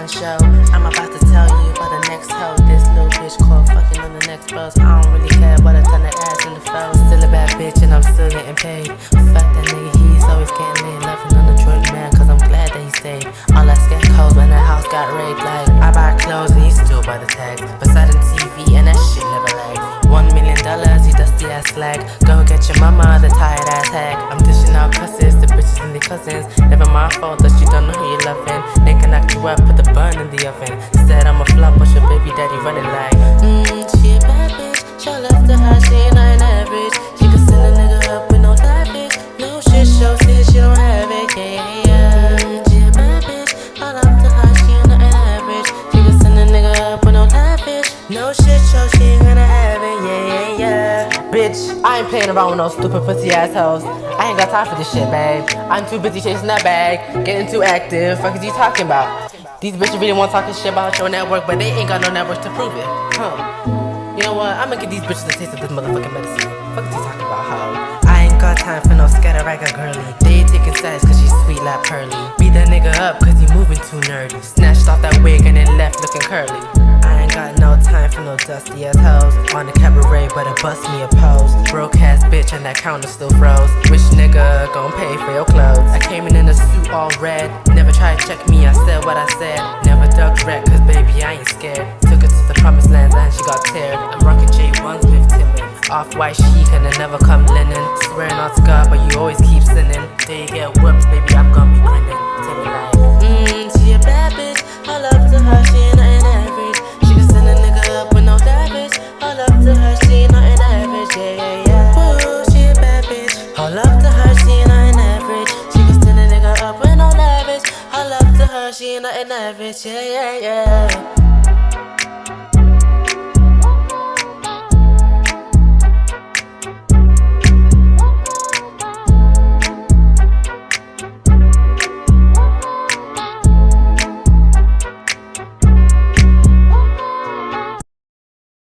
one show. I'm about to tell you about the next hoe. This little bitch called fucking on the next bus. I don't really care about a ton of ass in the phone. Still a bad bitch and I'm still getting paid. Fuck that nigga, he's always getting laid. Loving on the Jordan man, cause I'm glad that he stayed. All that scared cold when that house got raped. Like, I buy clothes and he still buy the tags. Beside him TV and that shit never lags. $1 million, you dusty ass slag. Go get your mama, the tired ass hag. I'm dishing out cusses to bitches and their cousins. Never my fault that you don't know who you're loving. They can knock you up, put the bun in the oven. Said I'm a flop, but your baby daddy running like she a bad bitch, show love to her, she ain't nothing average. She can send a nigga up with no traffic. No shit show, see she don't have it, yeah. She a bad bitch, show love to her, she ain't nothing average. She can send a nigga up with no traffic. No shit show, she ain't gonna have it, yeah. Bitch, I ain't playing around with no stupid pussy assholes. I ain't got time for this shit, babe. I'm too busy chasing that bag, getting too active. Fuck is you talking about? These bitches really want talking shit about your network, but they ain't got no network to prove it. You know what? I'ma give these bitches a taste of this motherfucking medicine. Fuck is you talking about, hoe? I ain't got time for no scatteragga girly. They taking sides cause she's sweet like Pearly. Beat that nigga up cause he moving too nerdy. Snatched off that wig and then left looking curly. I ain't got no time for no dusty ass hoes. On the cabaret, better bust me a pose. Broke ass bitch and that counter still froze. Which nigga gon' pay for your clothes? I came in a suit all red. Never tried to check me, I said what I said. Never ducked red cause baby I ain't scared. Took her to the promised lands and she got teared. I'm rocking J1s with Timmons. Off-white chic and it never come linen. Swearing on God but you always keep sinning. They get whooped, baby I'm gonna be grinning. Tell me like she a bad bitch. All up to her, she ain't nothing average. She can send a nigga up with no damage. All up to her, she ain't nothing average, yeah. Ooh, she a bad bitch. All up to her, she ain't nothing average. She can send a nigga up with no damage. All up to her, she ain't nothing average, yeah.